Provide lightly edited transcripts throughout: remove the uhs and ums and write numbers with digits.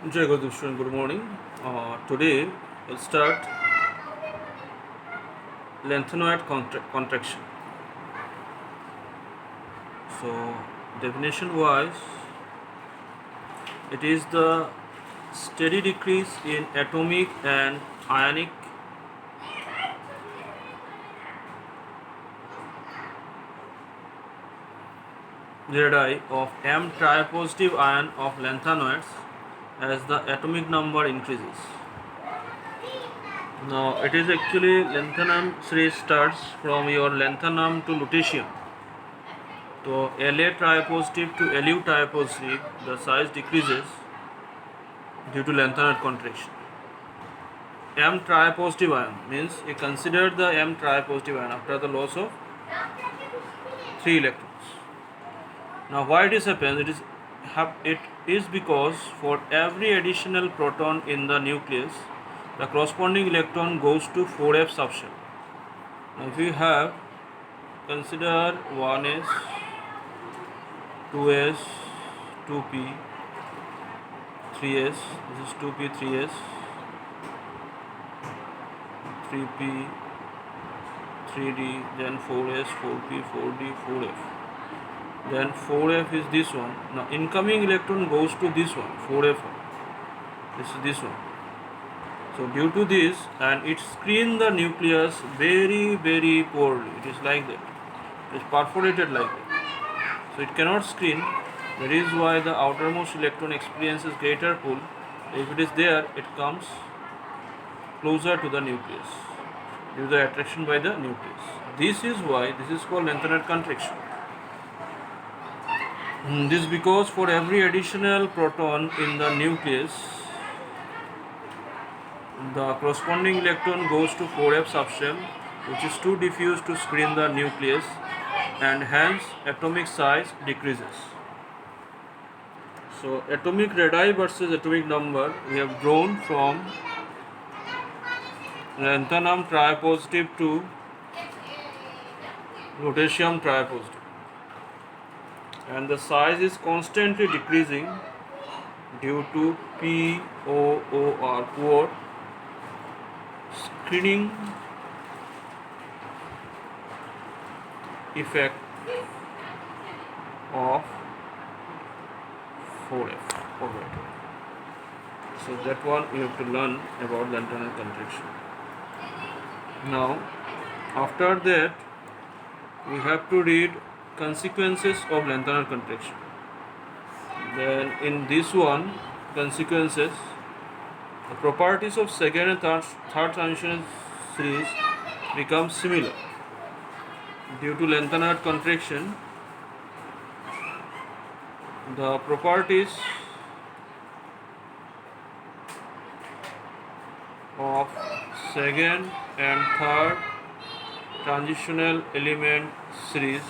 Jai Guru student, good morning. Today we'll start lengthenoid contraction. So, definition wise, it is the steady decrease in atomic and ionic radii of M tripositive ion of lanthanoids as the atomic number increases. Now, it is actually lanthanum series starts from your lanthanum to lutetium. So La tripositive to Lu tripositive, the size decreases due to lanthanide contraction. M tripositive ion means you consider the M tripositive ion after the loss of 3 electrons. Now why this happens? It is because for every additional proton in the nucleus, the corresponding electron goes to 4f subshell. Now if you have consider 1s, 2s, 2p, 3s, this is 2p, 3s, 3p, 3d, then 4s, 4p, 4d, 4f. Then 4f is this one. Now incoming electron goes to this one, 4f. This is this one. So due to this, and it screens the nucleus very poorly. It is like that. It is perforated like that. So it cannot screen. That is why the outermost electron experiences greater pull. If it is there, it comes closer to the nucleus due to the attraction by the nucleus. This is why this is called lanthanide contraction. This is because for every additional proton in the nucleus, the corresponding electron goes to 4f subshell, which is too diffuse to screen the nucleus, and hence atomic size decreases. So atomic radii versus atomic number we have drawn from lanthanum tripositive to lutetium tripositive, and the size is constantly decreasing due to POOR, poor screening effect of 4f. Alright. So that one you have to learn about lanthanide contraction. Now after that we have to read consequences of lanthanide contraction. Then in this one, consequences, the properties of second and third transition series become similar. Due to lanthanide contraction, the properties of second and third transitional element series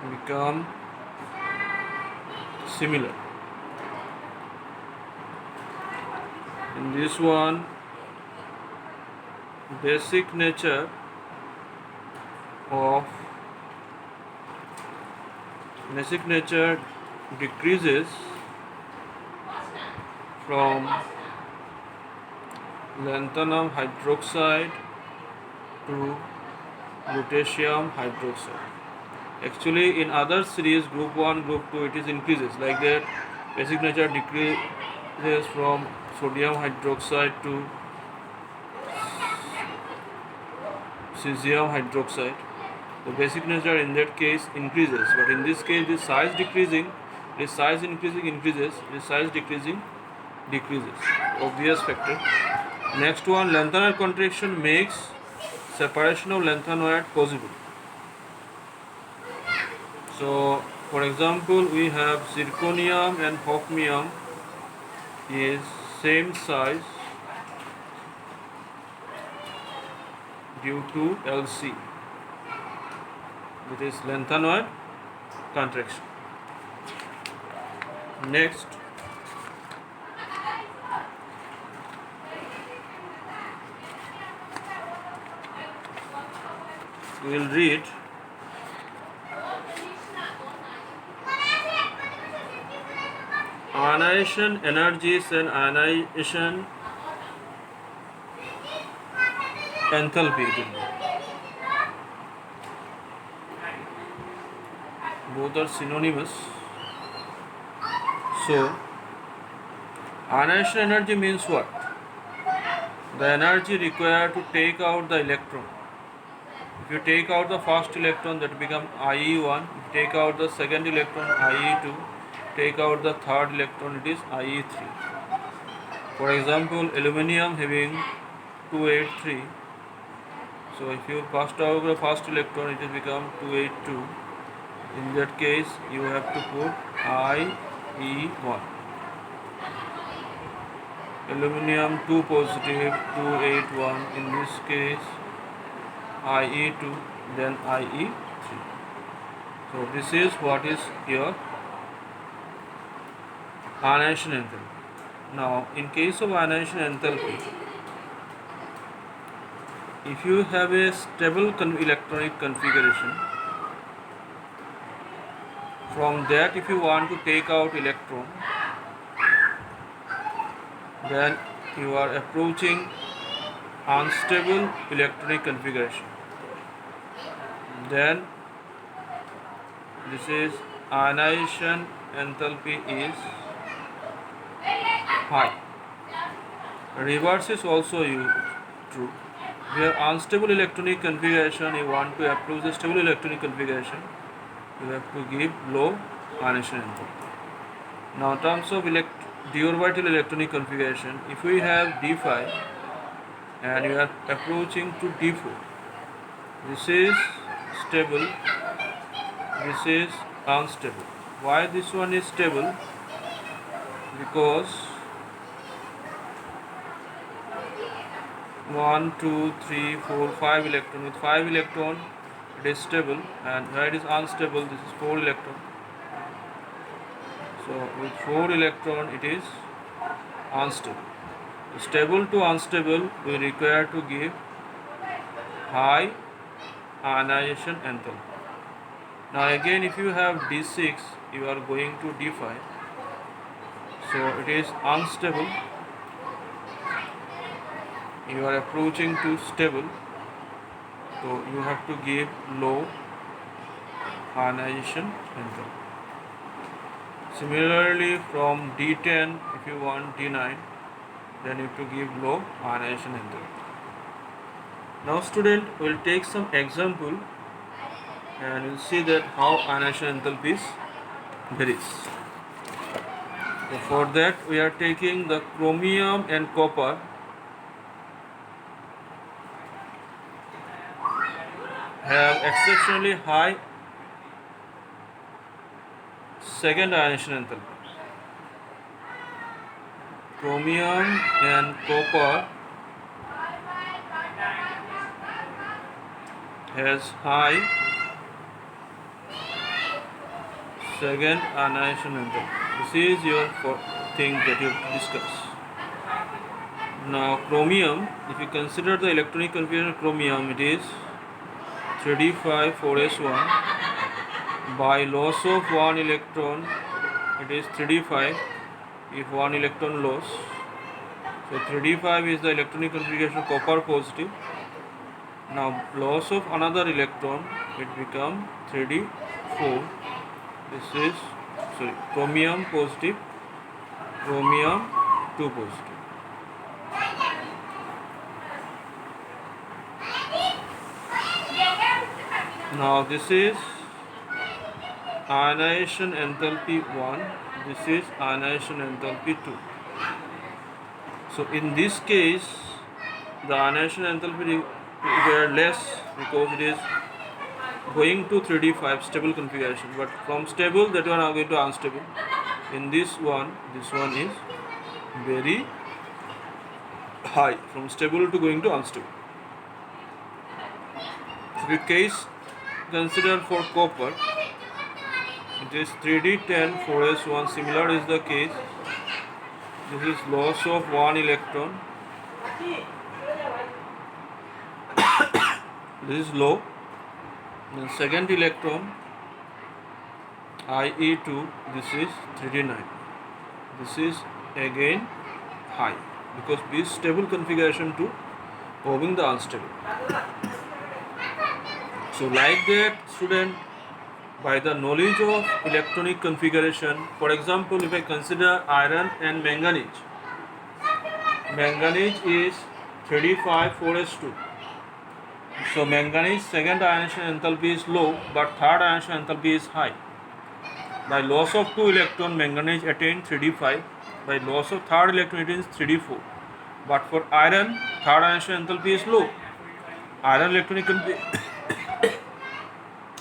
become similar. In this one, basic nature decreases from lanthanum hydroxide to lutetium hydroxide. Actually in other series, group 1, group 2, it is increases like that. Basic nature decreases from sodium hydroxide to cesium hydroxide. The basic nature in that case increases, but in this case the size decreasing, the size increases, the size decreasing decreases. Obvious factor. Next one, lanthanide contraction makes separation of lanthanoid possible. So for example, we have zirconium and hafnium is same size due to Lc, that is lanthanoid contraction. Next, we will read ionization energies and ionization enthalpy. Both are synonymous. So, ionization energy means what? The energy required to take out the electron. If you take out the first electron, that becomes IE1. If you take out the second electron, IE2. Take out the third electron, it is IE3. For example, aluminium having 283. So if you pass out the first electron, it will become 282. In that case, you have to put IE1. Aluminium 2 positive, 281. In this case, IE2, then IE3. So this is what is your ionization enthalpy. Now, in case of ionization enthalpy, if you have a stable electronic configuration, from that if you want to take out electron, then you are approaching unstable electronic configuration. Then this is ionization enthalpy is high. Reverse is also true. Where unstable electronic configuration, you want to approach the stable electronic configuration, you have to give low ionization enthalpy. Now, in terms of d orbital electronic configuration, if we have d5 and you are approaching to d4, this is stable, this is unstable. Why this one is stable? Because 1, 2, 3, 4, 5 electron. With 5 electron, it is stable, and where it is unstable, this is 4 electron. So with 4 electron, it is unstable. Stable to unstable, we require to give high ionization enthalpy. Now again, if you have d6, you are going to d5. So it is unstable. You are approaching to stable. So you have to give low ionization enthalpy. Similarly, from d10, if you want d9, then you have to give low ionization enthalpy. Now student, we will take some example and you will see that how ionization enthalpy varies. So for that, we are taking the chromium and copper have exceptionally high second ionization enthalpy. Chromium and copper has high second ionization enthalpy. This is your thing that you have to discuss. Now chromium, if you consider the electronic configuration of chromium, it is 3d5 4s1. By loss of one electron, it is 3d5 if one electron loss. So 3d5 is the electronic configuration of copper positive. Now loss of another electron, it becomes 3d4. This is chromium positive, chromium 2 positive. Now this is ionization enthalpy 1, this is ionization enthalpy 2. So in this case, the ionization enthalpy were less because it is going to 3d5 stable configuration, but from stable that one are going to unstable. In this one is very high, from stable to going to unstable. So the case considered for copper, it is 3d10 4s1. Similar is the case. This is loss of one electron. This is low. Then second electron IE2, this is 3d9. This is again high because B is stable configuration to moving the unstable. So like that, student, by the knowledge of electronic configuration, for example, if I consider iron and manganese, manganese is 3d5 4s2. So manganese second ionization enthalpy is low, but third ionization enthalpy is high. By loss of 2 electron, manganese attains 3d5. By loss of third electron, it is 3d4. But for iron, third ionization enthalpy is low. Iron electronic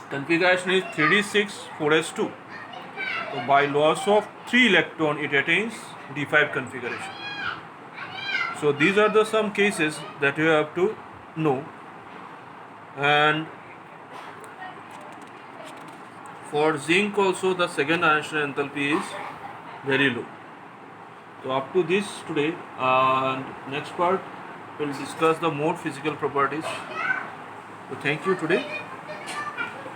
configuration is 3d6 4s2. So by loss of 3 electron, it attains d5 configuration. So these are the some cases that you have to know. And for zinc also, the second ionization enthalpy is very low. So up to this today, and next part we'll discuss the more physical properties. So thank you today.